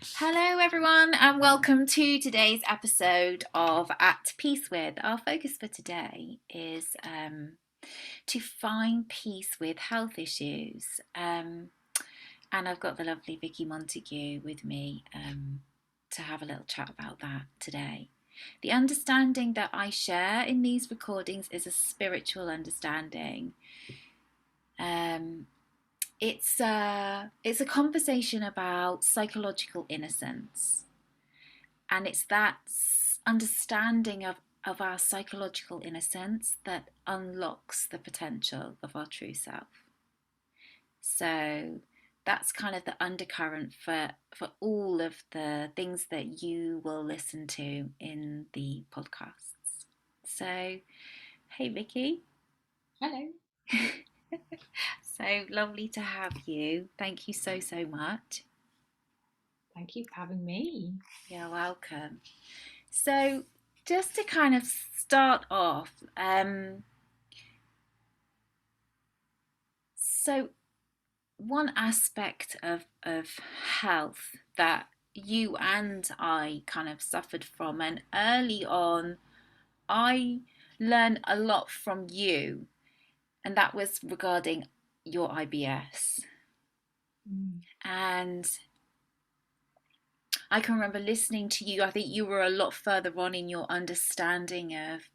Hello, everyone, and welcome to today's episode of At Peace With. Our focus for today is to find peace with health issues. And I've got the lovely Vicky Montague with me to have a little chat about that today. The understanding that I share in these recordings is a spiritual understanding. Um, it's a conversation about psychological innocence, and it's that understanding of our psychological innocence that unlocks the potential of our true self. So that's kind of the undercurrent for all of the things that you will listen to in the podcasts. So, hey Vicky. Hello. So lovely to have you. Thank you so much. Thank you for having me. You're welcome. So, just to kind of start off, so one aspect of health that you and I kind of suffered from, and early on, I learned a lot from you, and that was regarding your IBS. Mm. And I can remember listening to you. I think you were a lot further on in your understanding of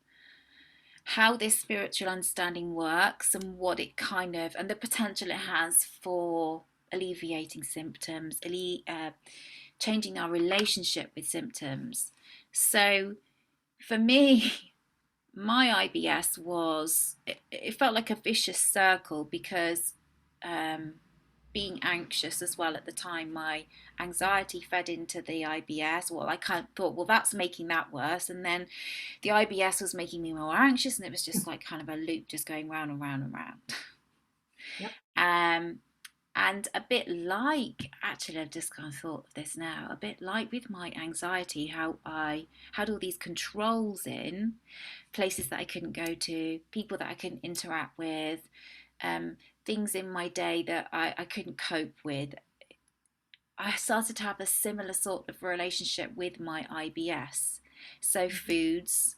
how this spiritual understanding works and what it kind of, and the potential it has for alleviating symptoms, changing our relationship with symptoms. So for me, my IBS it felt like a vicious circle because um, being anxious as well at the time, my anxiety fed into the IBS. Well, I kind of thought, well, that's making that worse. And then the IBS was making me more anxious, and it was just like kind of a loop just going round and round and round. Yep. Um, and a bit like, actually, I've just kind of thought of this now, a bit like with my anxiety, how I had all these controls in places that I couldn't go to, people that I couldn't interact with, um, things in my day that I couldn't cope with. I started to have a similar sort of relationship with my IBS. So, foods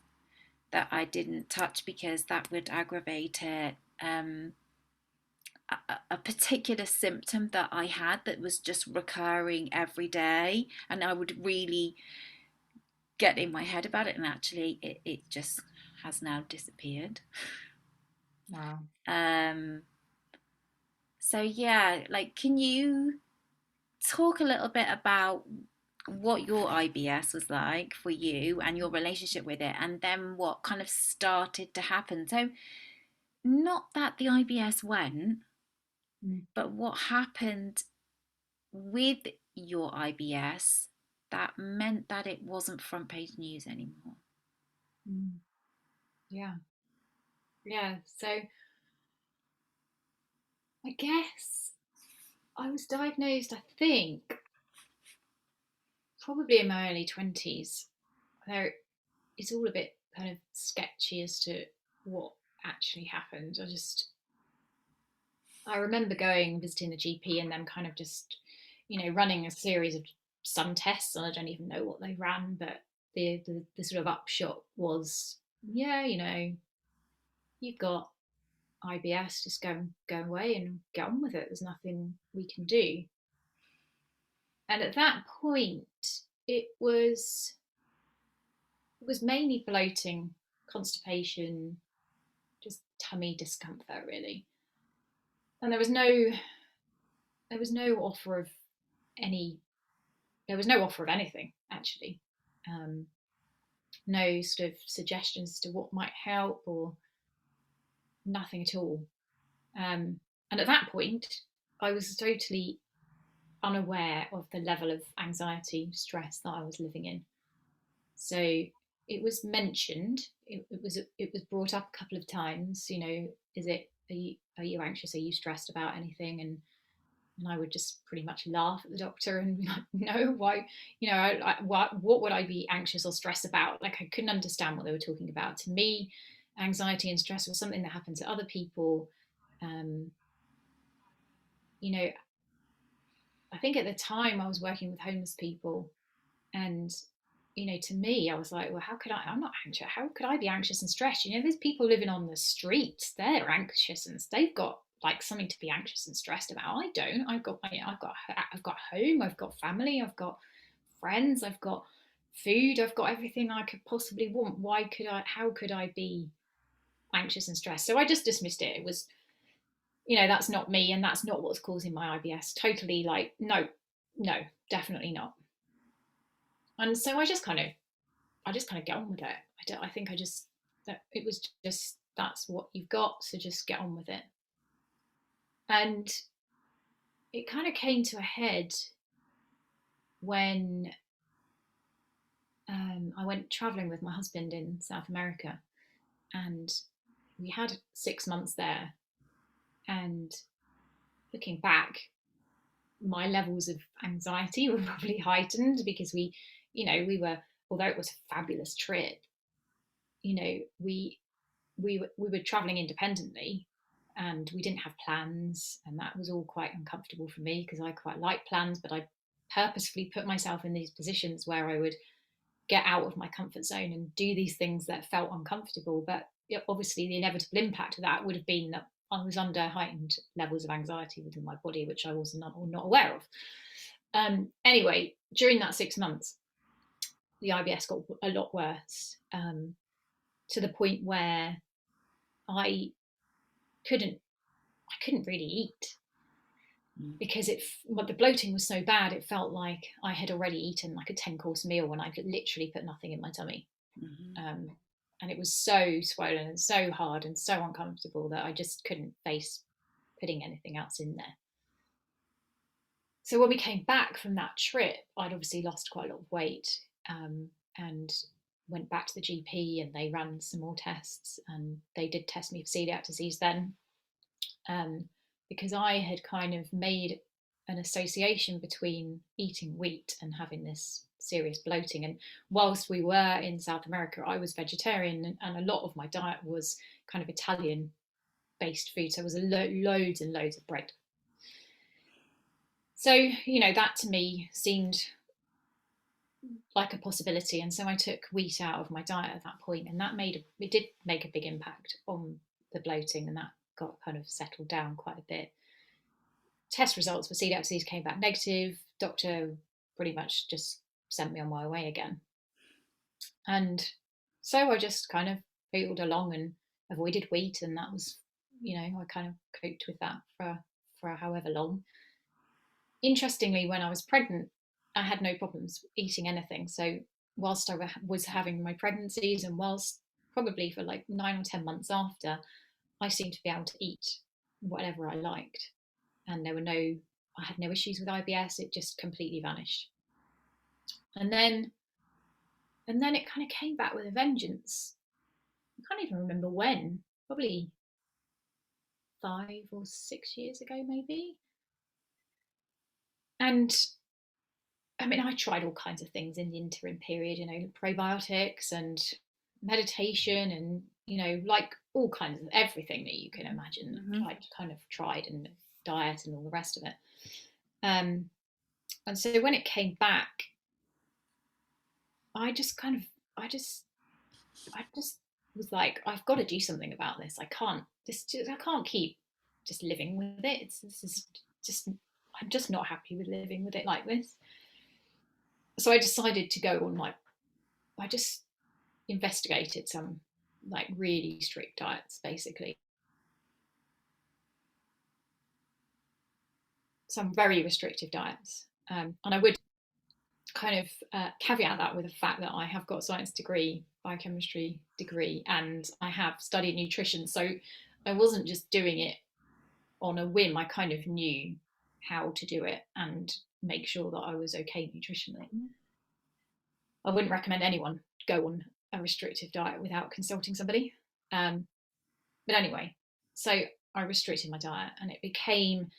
that I didn't touch because that would aggravate it. A particular symptom that I had that was just recurring every day, and I would really get in my head about it, and actually, it just has now disappeared. Wow. Um, so, yeah, like, can you talk a little bit about what your IBS was like for you and your relationship with it, and then what kind of started to happen? So, not that the IBS went, Mm. but what happened with your IBS that meant that it wasn't front page news anymore. Mm. Yeah. Yeah. So I guess I was diagnosed, I think, probably in my early 20s. Though it's all a bit kind of sketchy as to what actually happened. I remember going and visiting the GP and them kind of just, running a series of some tests, and I don't even know what they ran, but the sort of upshot was, yeah, you've got IBS, just go away and get on with it. There's nothing we can do. And at that point, it was it was mainly bloating, constipation, just tummy discomfort, really. And there was no offer of any there was no offer of anything actually. Um, no sort of suggestions as to what might help or nothing at all. And at that point, I was totally unaware of the level of anxiety, stress that I was living in. So it was mentioned. It was brought up a couple of times. Is it are you anxious? Are you stressed about anything? And I would just pretty much laugh at the doctor and be like, no, why? What would I be anxious or stressed about? Like, I couldn't understand what they were talking about. To me, anxiety and stress was something that happened to other people. Um, you know, I think at the time I was working with homeless people, and to me, I was like, well, how could I? I'm not anxious. How could I be anxious and stressed? There's people living on the streets. They're anxious and they've got like something to be anxious and stressed about. I don't. I've got home. I've got family. I've got friends. I've got food. I've got everything I could possibly want. Why could I? How could I be anxious and stressed? So I just dismissed it. It was, that's not me, and that's not what's causing my IBS. Totally, like, no, no, definitely not. And so I just kind of get on with it. I think I just that it was just that's what you've got, so just get on with it. And it kind of came to a head when I went traveling with my husband in South America, and we had 6 months there. And looking back, my levels of anxiety were probably heightened because we were, although it was a fabulous trip, we were traveling independently, and we didn't have plans, and that was all quite uncomfortable for me because I quite like plans, but I purposefully put myself in these positions where I would get out of my comfort zone and do these things that felt uncomfortable. But obviously the inevitable impact of that would have been that I was under heightened levels of anxiety within my body, which I was not aware of. Anyway, during that 6 months, the IBS got a lot worse, to the point where I couldn't I couldn't really eat because the bloating was so bad. It felt like I had already eaten like a 10-course meal when I literally put nothing in my tummy. Mm-hmm. Um, and it was so swollen and so hard and so uncomfortable that I just couldn't face putting anything else in there. So when we came back from that trip, I'd obviously lost quite a lot of weight, and went back to the GP, and they ran some more tests, and they did test me for celiac disease then, um, because I had kind of made an association between eating wheat and having this serious bloating. And whilst we were in South America, I was vegetarian, and a lot of my diet was kind of Italian based food. So it was loads and loads of bread. So, that to me seemed like a possibility. And so I took wheat out of my diet at that point, and it did make a big impact on the bloating, and that got kind of settled down quite a bit. Test results for celiac disease came back negative. Doctor pretty much just sent me on my way again. And so I just kind of poodled along and avoided wheat, and that was, I kind of coped with that for however long. Interestingly, when I was pregnant, I had no problems eating anything. So whilst I was having my pregnancies, and whilst probably for like 9 or 10 months after, I seemed to be able to eat whatever I liked, and I had no issues with IBS. It just completely vanished. And then it kind of came back with a vengeance. I can't even remember when. Probably 5 or 6 years ago, maybe. And I mean, I tried all kinds of things in the interim period, probiotics and meditation, and, like all kinds of everything that you can imagine. Mm-hmm. I kind of tried, and diet and all the rest of it. And so when it came back, I just kind of, I just was like, I've got to do something about this. I can't keep just living with it. This is just, I'm just not happy with living with it like this. So I decided to go on I just investigated some like really strict diets, basically. Some very restrictive diets. And I would kind of caveat that with the fact that I have got a science degree, biochemistry degree, and I have studied nutrition. So I wasn't just doing it on a whim. I kind of knew how to do it and make sure that I was okay nutritionally. I wouldn't recommend anyone go on a restrictive diet without consulting somebody. But anyway, so I restricted my diet, and it became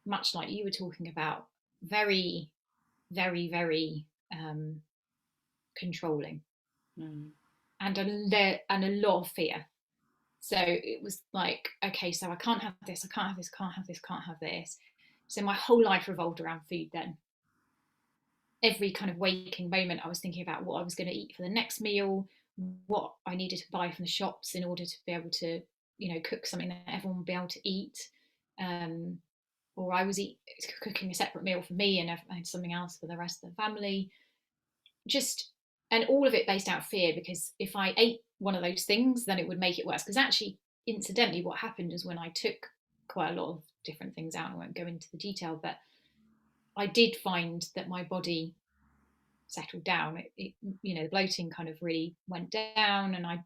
much like you were talking about, very, very, very controlling, and a lot of fear. So it was like, okay, so I can't have this, I can't have this, can't have this, can't have this. So my whole life revolved around food then. Every kind of waking moment, I was thinking about what I was going to eat for the next meal, what I needed to buy from the shops in order to be able to, cook something that everyone would be able to eat. Um, or I was cooking a separate meal for me and I had something else for the rest of the family. Just, and all of it based out of fear, because if I ate one of those things, then it would make it worse. Because actually, incidentally, what happened is when I took quite a lot of different things out, I won't go into the detail, but I did find that my body settled down. The bloating kind of really went down, and I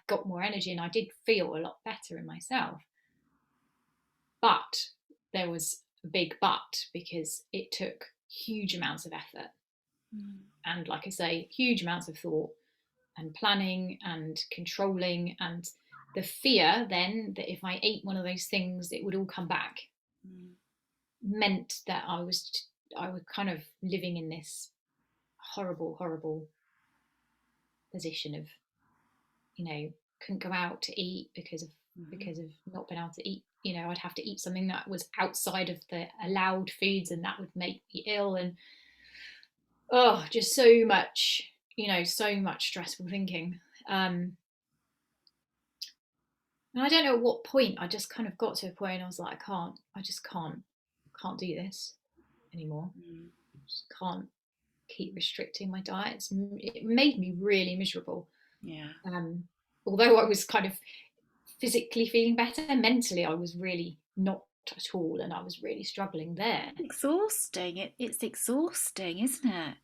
got more energy, and I did feel a lot better in myself. But there was a big but, because it took huge amounts of effort, and, like I say, huge amounts of thought and planning and controlling, and the fear then that if I ate one of those things it would all come back, meant that I was kind of living in this horrible, horrible position of, couldn't go out to eat because of not being able to eat. I'd have to eat something that was outside of the allowed foods, and that would make me ill. And just so much, so much stressful thinking. And I don't know at what point I just kind of got to a point I was like, I just can't do this anymore. Just can't keep restricting my diets. It made me really miserable. Yeah. Although I was kind of physically feeling better, mentally I was really not at all, and I was really struggling there. Exhausting. It's exhausting, isn't it?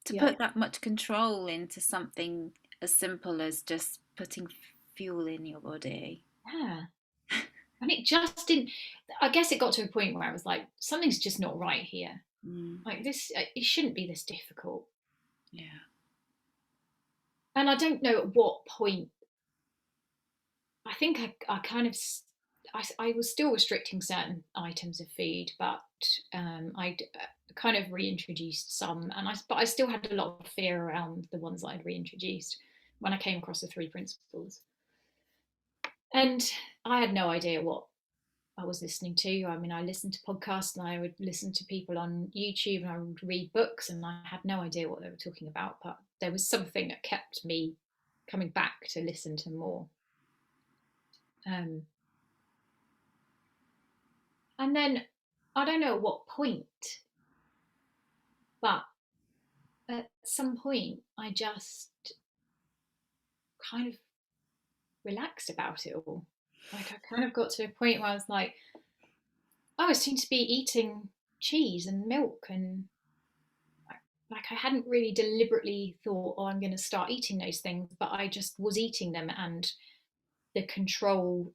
To Yeah, put that much control into something as simple as just putting fuel in your body. yeah. And it just didn't. I guess it got to a point where I was like, something's just not right here. Mm, Like this, it shouldn't be this difficult. yeah. And I don't know at what point. I think I kind of I was still restricting certain items of food, but I kind of reintroduced some, but I still had a lot of fear around the ones that I'd reintroduced when I came across the three principles. And I had no idea what I was listening to. I mean, I listened to podcasts and I would listen to people on YouTube and I would read books, and I had no idea what they were talking about, but there was something that kept me coming back to listen to more. Um, and then I don't know at what point, but at some point I just kind of relaxed about it all. Like I kind of got to a point where I was like, oh, I seem to be eating cheese and milk, and like I hadn't really deliberately thought, oh, I'm going to start eating those things, but I just was eating them, and the control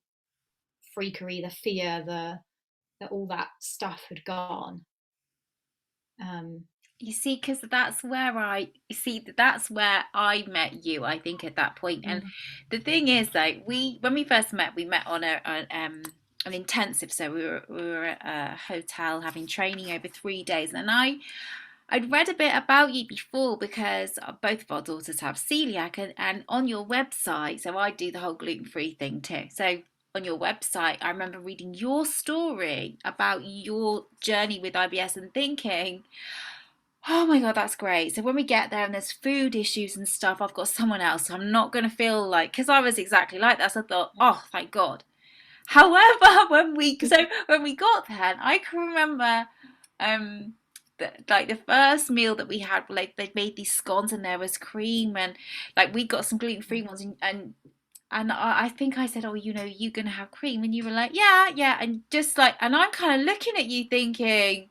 freakery, the fear, the all that stuff had gone. Um, You see, because that's where I met you, I think, at that point. And mm, the thing is, like, when we first met, we met on an intensive. So we were at a hotel having training over 3 days, and I'd read a bit about you before because both of our daughters have celiac, and on your website, so I do the whole gluten-free thing too. So on your website, I remember reading your story about your journey with IBS and thinking, oh my God, that's great. So when we get there and there's food issues and stuff, I've got someone else. So I'm not going to feel like, because I was exactly like that. So I thought, oh, thank God. However, when we got there, I can remember um like the first meal that we had, like they made these scones and there was cream, and like we got some gluten-free ones, and I think I said, oh, you're gonna have cream, and you were like, yeah, yeah, and just like, and I'm kind of looking at you thinking,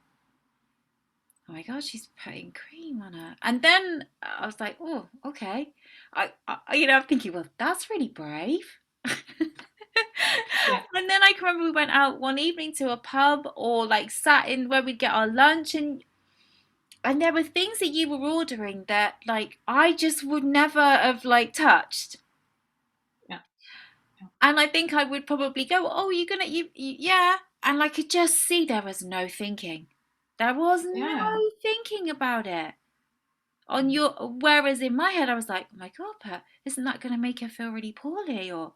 oh my God, she's putting cream on her. And then I was like, oh, okay. I'm thinking, well, that's really brave. yeah, And then I can remember we went out one evening to a pub or like sat in where we'd get our lunch, and there were things that you were ordering that like I just would never have like touched. yeah, yeah, And I think I would probably go, oh, you're gonna yeah. And I could just see there was no thinking. There was yeah, no thinking about it. On your Whereas in my head I was like, oh my God, but isn't that going to make her feel really poorly? Or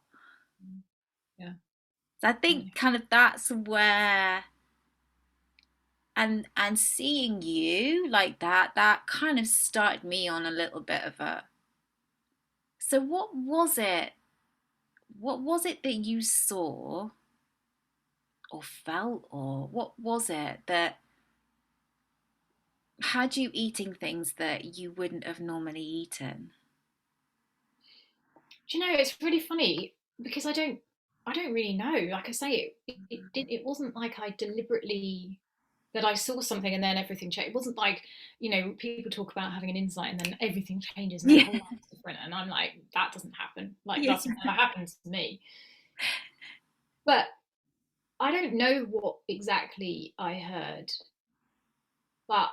yeah, so I yeah, think kind of that's where and seeing you like that kind of started me on a little bit of a, so what was it that you saw or felt, or what was it that had you eating things that you wouldn't have normally eaten? Do you know, it's really funny because I don't really know. Like I say, it wasn't like I deliberately that I saw something and then everything changed. It wasn't like, people talk about having an insight and then everything changes and their Yeah. whole life's different. And I'm like, that doesn't happen. Like Yeah. that's never happened to me. But I don't know what exactly I heard, but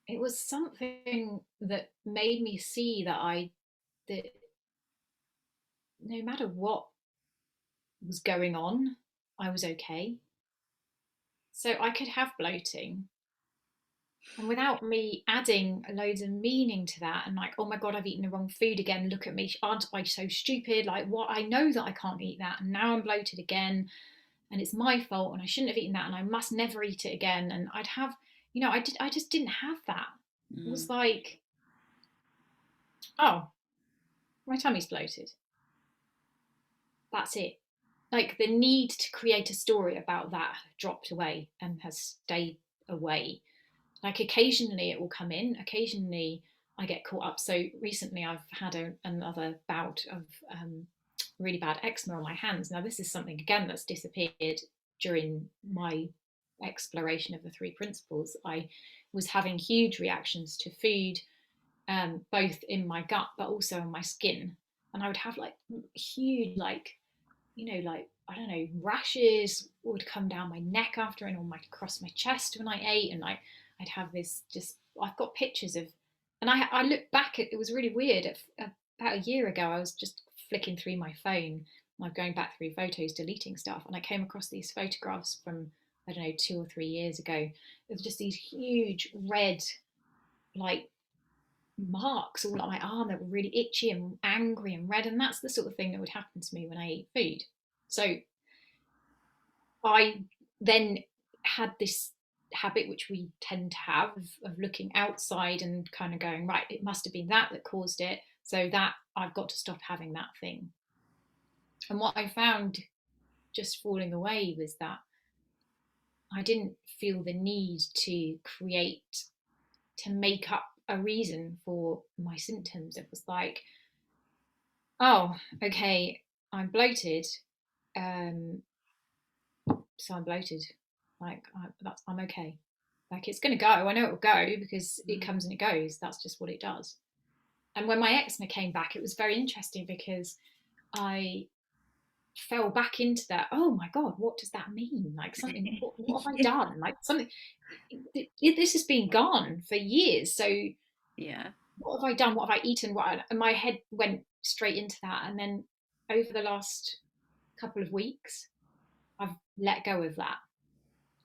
it was something that made me see that no matter what was going on, I was okay. So I could have bloating. And without me adding loads of meaning to that and like, oh my God, I've eaten the wrong food again. Look at me. Aren't I so stupid? Like, what? I know that I can't eat that. And now I'm bloated again. And it's my fault. And I shouldn't have eaten that. And I must never eat it again. And I just didn't have that. It was Mm, like, oh, my tummy's bloated. That's it. Like the need to create a story about that dropped away and has stayed away. Like occasionally it will come in, occasionally I get caught up. So recently I've had another bout of really bad eczema on my hands. Now, this is something again that's disappeared during my exploration of the three principles. I was having huge reactions to food, both in my gut but also in my skin. And I would have like huge, like, like I don't know, rashes would come down my neck after and on my across my chest when I ate, and like I'd have this just. I've got pictures of, and I look back at it was really weird. About a year ago, I was just flicking through my phone, like going back through photos, deleting stuff, and I came across these photographs from I don't know 2 or 3 years ago of just these huge red like marks all on my arm that were really itchy and angry and red, and that's the sort of thing that would happen to me when I eat food. So I then had this habit, which we tend to have, of looking outside and kind of going, right, it must have been that caused it. So that I've got to stop having that thing. And what I found just falling away was that I didn't feel the need to make up a reason for my symptoms. It was like, oh, okay, I'm bloated. Um, so I'm bloated. Like I'm okay. Like it's gonna go. I know it will go because it mm, comes and it goes. That's just what it does. And when my eczema came back, it was very interesting because I fell back into that. Oh my god, what does that mean? Like something. What have I done? Like something. This has been gone for years. So yeah. what have I done? What have I eaten? And my head went straight into that. And then over the last couple of weeks, I've let go of that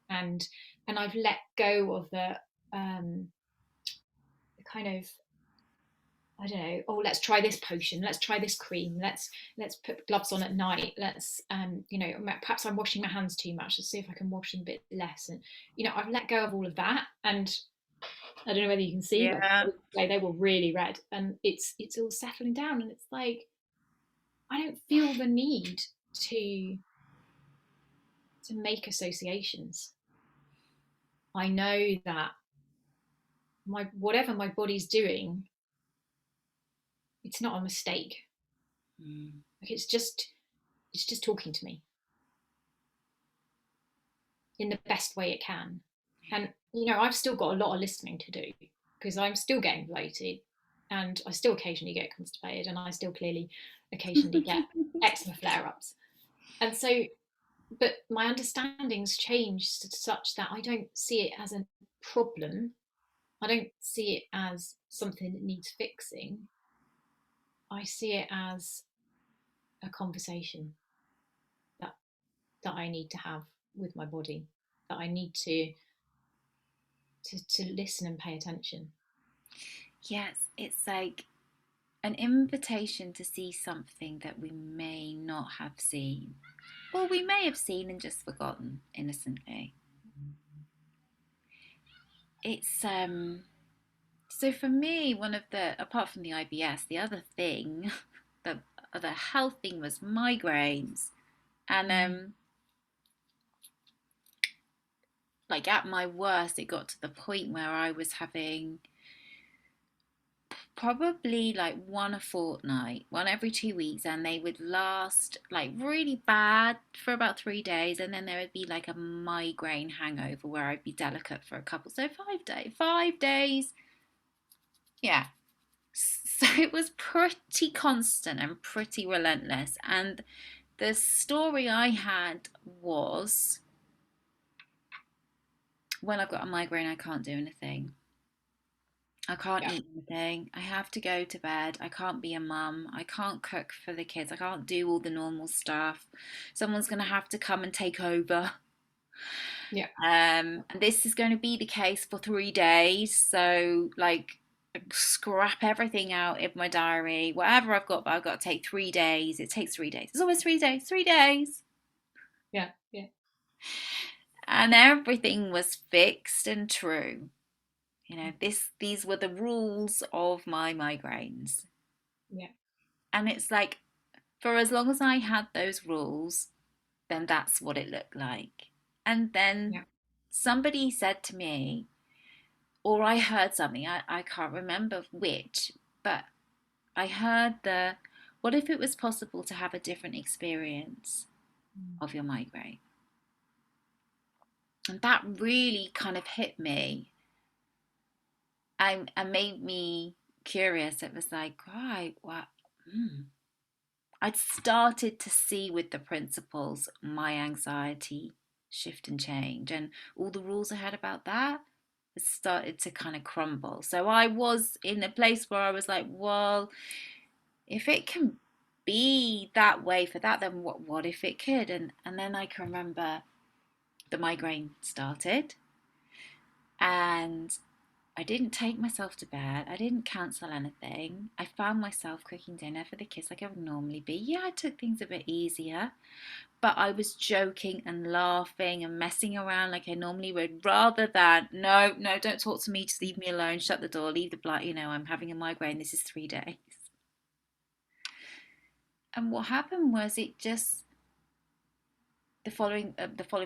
and I've let go of the kind of I don't know. Oh, let's try this potion. Let's try this cream. Let's put gloves on at night. Let's perhaps I'm washing my hands too much. Let's see if I can wash them a bit less. And I've let go of all of that. And I don't know whether you can see, but Yeah. they were really red. And it's all settling down. And it's like I don't feel the need to to make associations. I know that my whatever my body's doing, it's not a mistake. Mm, Like it's just talking to me in the best way it can. And I've still got a lot of listening to do because I'm still getting bloated and I still occasionally get constipated and I still clearly occasionally get eczema flare ups. And so, but my understanding's changed such that I don't see it as a problem. I don't see it as something that needs fixing. I see it as a conversation that that I need to have with my body, that I need to listen and pay attention. yes, it's like an invitation to see something that we may not have seen. or we may have seen and just forgotten innocently. It's so for me, one of the, apart from the IBS, the other thing, the other health thing was migraines. And Mm. like at my worst, it got to the point where I was having probably like one a fortnight, one every 2 weeks, and they would last like really bad for about 3 days, and then there would be like a migraine hangover where I'd be delicate for a couple. So 5 days, 5 days, yeah. So it was pretty constant and pretty relentless. And the story I had was when I've got a migraine, I can't do anything. I can't Yeah, eat anything. I have to go to bed. I can't be a mum. I can't cook for the kids. I can't do all the normal stuff. Someone's going to have to come and take over. yeah, And this is going to be the case for 3 days. So, like, scrap everything out in my diary. Whatever I've got, but I've got to take 3 days. It takes 3 days. It's always 3 days. 3 days. yeah, yeah, And everything was fixed and true. These were the rules of my migraines. yeah, And it's like, for as long as I had those rules, then that's what it looked like. And then yeah. somebody said to me, or I heard something, I can't remember which, but I heard what if it was possible to have a different experience Mm. of your migraine? And that really kind of hit me and made me curious. It was like, right, what? Hmm. I'd started to see with the principles my anxiety shift and change, and all the rules I had about that started to kind of crumble. So I was in a place where I was like, well, if it can be that way for that, then what if it could? And then I can remember the migraine started, and I didn't take myself to bed. I didn't cancel anything. I found myself cooking dinner for the kids like I would normally be. Yeah, I took things a bit easier, but I was joking and laughing and messing around like I normally would, rather than, no, no, don't talk to me, just leave me alone, shut the door, leave the blight, I'm having a migraine, this is 3 days. And what happened was it just, the following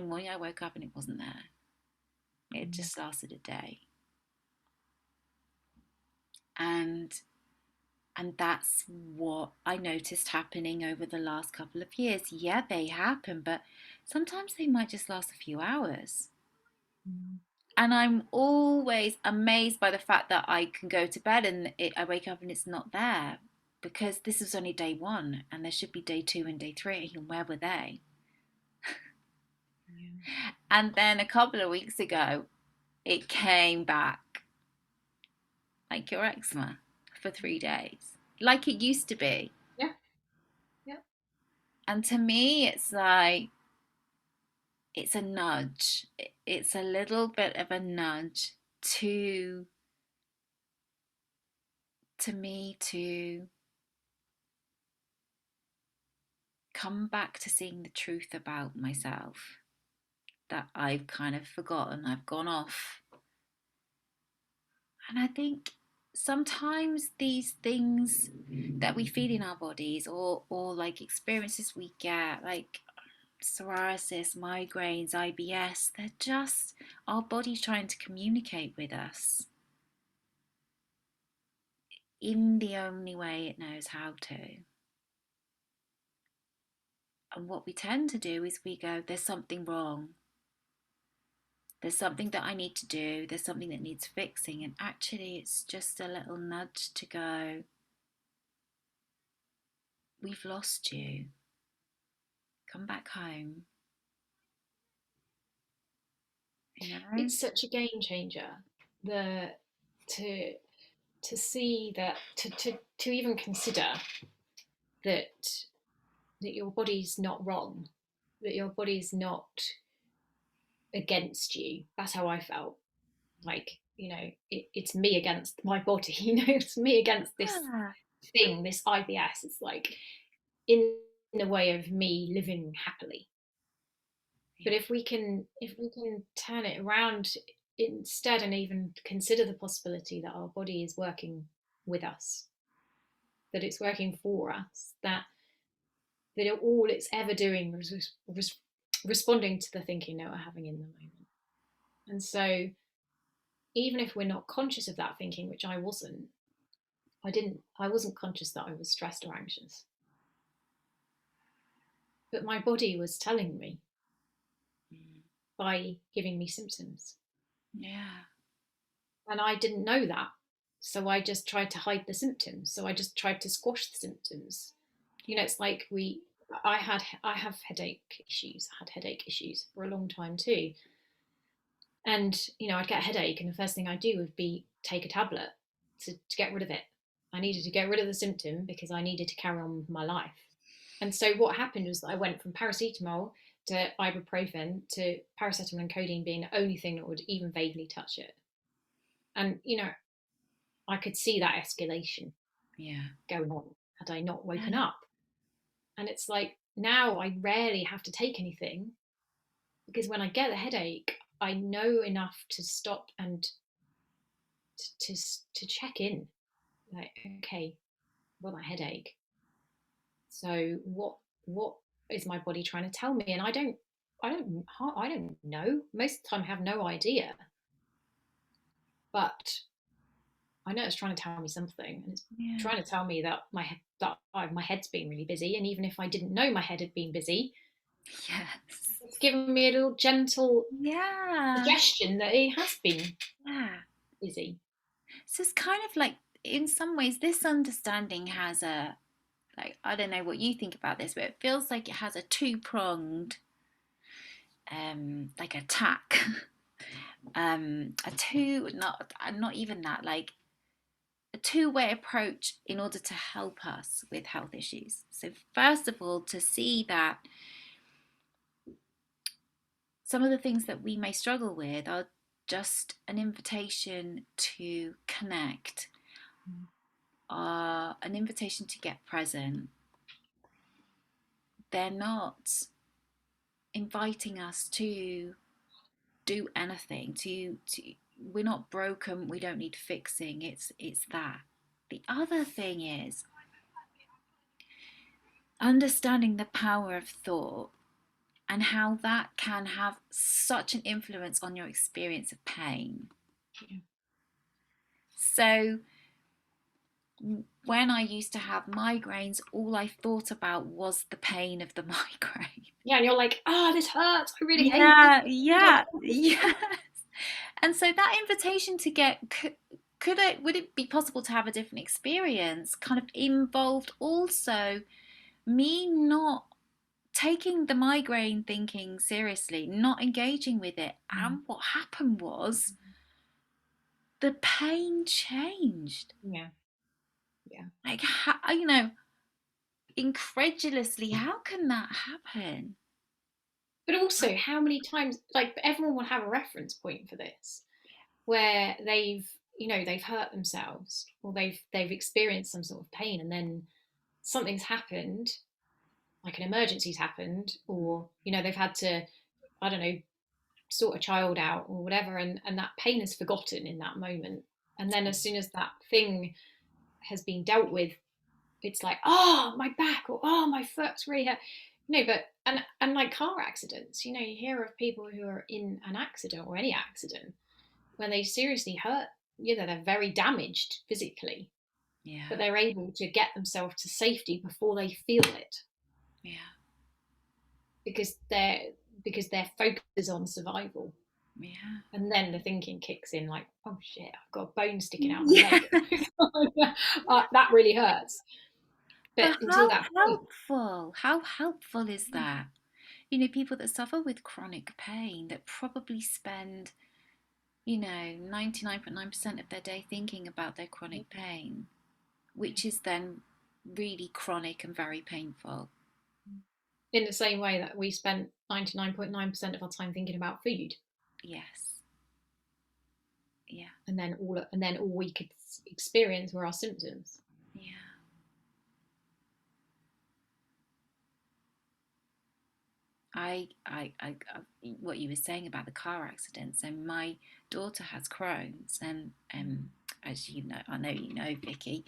morning I woke up and it wasn't there. It Mm. just lasted a day. And And that's what I noticed happening over the last couple of years. Yeah, they happen, but sometimes they might just last a few hours. Mm. And I'm always amazed by the fact that I can go to bed and I wake up and it's not there, because this is only day one and there should be day two and day three. And where were they? Yeah, And then a couple of weeks ago, it came back like your eczema for 3 days, like it used to be. yeah, yeah. And to me, it's like, it's a nudge. It's a little bit of a nudge to me to come back to seeing the truth about myself that I've kind of forgotten. I've gone off. And I think sometimes these things that we feel in our bodies, or like experiences we get, like psoriasis, migraines, IBS, they're just our body trying to communicate with us in the only way it knows how to. And what we tend to do is we go, there's something wrong. There's something that I need to do. There's something that needs fixing. And actually, it's just a little nudge to go, we've lost you. Come back home. You know? It's such a game changer. The to to see that to even consider that your body's not wrong, that your body's not against you. That's how I felt. Like, it's me against my body. It's me against this Yeah. thing, this IBS. It's like in the way of me living happily. But Yeah. if we can turn it around instead, and even consider the possibility that our body is working with us, that it's working for us, all it's ever doing was responding to the thinking that we're having in the moment. And so even if we're not conscious of that thinking, which I wasn't conscious that I was stressed or anxious, but my body was telling me Mm. by giving me symptoms. Yeah. And I didn't know that. So I just tried to hide the symptoms. So I just tried to squash the symptoms. Yeah. It's like I have headache issues. I had headache issues for a long time too. And, I'd get a headache, and the first thing I'd do would be take a tablet to get rid of it. I needed to get rid of the symptom because I needed to carry on with my life. And so what happened was that I went from paracetamol to ibuprofen to paracetamol and codeine being the only thing that would even vaguely touch it. And, I could see that escalation Yeah. going on had I not woken Yeah. up. And it's like now I rarely have to take anything because when I get a headache, I know enough to stop and to check in. Like, okay, I've got that headache. So what is my body trying to tell me? And I don't know. Most of the time, I have no idea. But I know it's trying to tell me something, and it's Yeah. trying to tell me that my head's been really busy. And even if I didn't know my head had been busy, Yes. it's given me a little gentle Yeah. suggestion that it has been Yeah. busy. So it's kind of like, in some ways, this understanding has a, like, I don't know what you think about this, but it feels like it has a two-pronged, like attack. A two, not even that, like a two-way approach in order to help us with health issues. So first of all, to see that some of the things that we may struggle with are just an invitation to connect, are an invitation to get present. They're not inviting us to do anything, to we're not broken, we don't need fixing. It's that. The other thing is understanding the power of thought and how that can have such an influence on your experience of pain. Yeah. So when I used to have migraines, all I thought about was the pain of the migraine. Yeah, and you're like, this hurts. I really hate this. Yeah, yeah, yes. And so that invitation to get, could it, would it be possible to have a different experience, kind of involved also me not taking the migraine thinking seriously, not engaging with it. And what happened was the pain changed. Yeah, yeah. Like, incredulously, how can that happen? But also, how many times, like, everyone will have a reference point for this, where they've hurt themselves, or they've experienced some sort of pain, and then something's happened, like an emergency's happened, or they've had to, I don't know, sort a child out or whatever, and that pain is forgotten in that moment. And then as soon as that thing has been dealt with, it's like, oh, my back, or oh, my foot's really hurt. But and like car accidents, you hear of people who are in an accident, or any accident, when they seriously hurt, they're very damaged physically, but Yeah, they're able to get themselves to safety before they feel it, yeah, because their focus is on survival. yeah. And then the thinking kicks in, like, oh shit, I've got a bone sticking out my Yeah. leg. That really hurts. But But until that point, how helpful is that? People that suffer with chronic pain that probably spend, 99.9% of their day thinking about their chronic pain, which is then really chronic and very painful. in the same way that we spent 99.9% of our time thinking about food, Yes. Yeah. and then all we could experience were our symptoms. Yeah. what you were saying about the car accident. So my daughter has Crohn's, and as you know, I know you know, Vicky,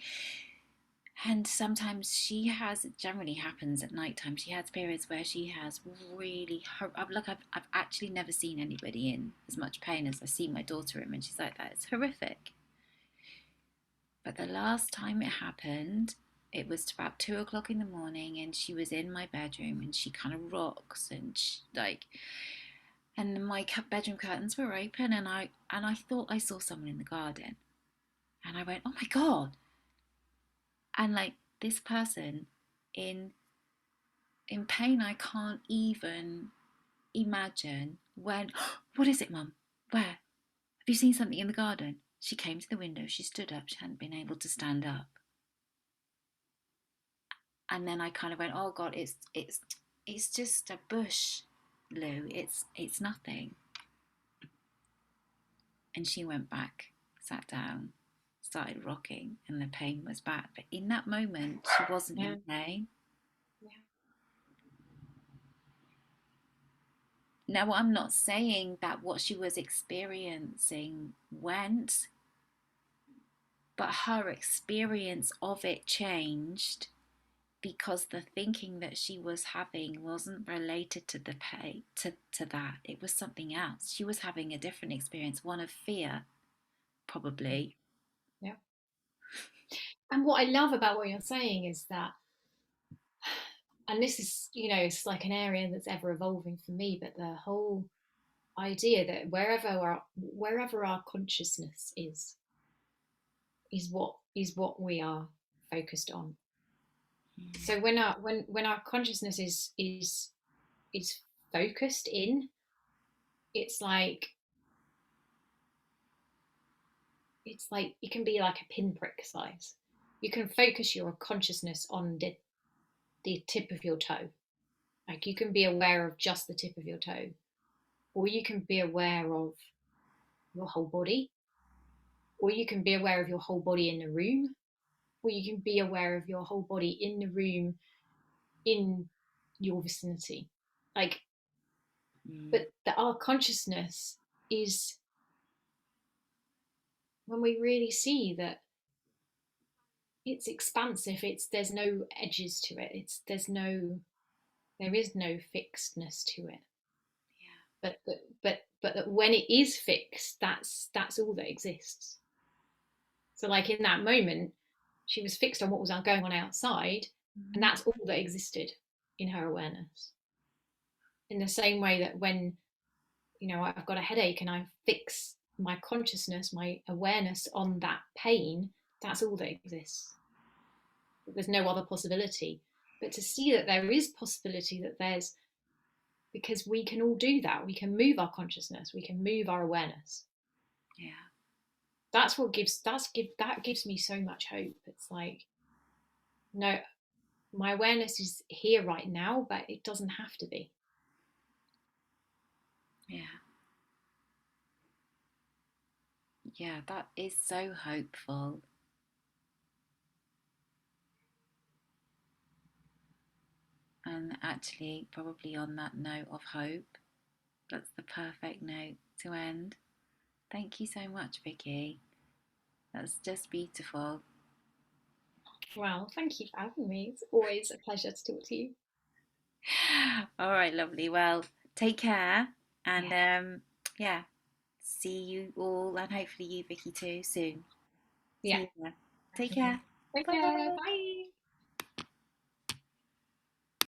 and sometimes she has. It generally happens at night time. She has periods where she has really. I've actually never seen anybody in as much pain as I see my daughter in when she's like that. It's horrific. But the last time it happened, it was about 2 o'clock in the morning, and she was in my bedroom, and she kind of rocks, and and my bedroom curtains were open, and I thought I saw someone in the garden, and I went, oh my god, and like this person in in pain I can't even imagine went, what is it, mum? Where? Have you seen something in the garden? She came to the window, she stood up, she hadn't been able to stand up. And then I kind of went, oh god, it's just a bush, Lou. It's nothing. And she went back, sat down, started rocking, and the pain was back. But in that moment, she wasn't Yeah. in pain. Yeah. Now, I'm not saying that what she was experiencing went, but her experience of it changed because the thinking that she was having wasn't related to the pay to that. It was something else. She was having a different experience, one of fear, probably. Yeah. And what I love about what you're saying is that, and this is, it's like an area that's ever evolving for me, but the whole idea that wherever our consciousness is what we are focused on. So when our consciousness is focused in, it's like it can be like a pinprick size. You can focus your consciousness on the tip of your toe. Like you can be aware of just the tip of your toe, or you can be aware of your whole body, or you can be aware of your whole body in the room, or you can be aware of your whole body in the room in your vicinity. Like, Mm, but our consciousness is when we really see that it's expansive. There's no edges to it. There is no fixedness to it. yeah, But that when it is fixed, that's all that exists. So like in that moment, she was fixed on what was going on outside, and mm, that's all that existed in her awareness. In the same way that when I've got a headache and I fix my consciousness, my awareness on that pain, that's all that exists. There's no other possibility. But to see that there is possibility, that there's, because we can all do that. We can move our consciousness. We can move our awareness. yeah, That gives me so much hope. It's like, no, my awareness is here right now, but it doesn't have to be. yeah, yeah. That is so hopeful. And actually, probably on that note of hope, that's the perfect note to end. Thank you so much, Vicky. That's just beautiful. Well, thank you for having me. It's always a pleasure to talk to you. All right, lovely. Well, take care, and Yeah. yeah, see you all, and hopefully you, Vicky, too, soon. See Yeah. you then. Take Definitely. care. Take care. Bye. Bye.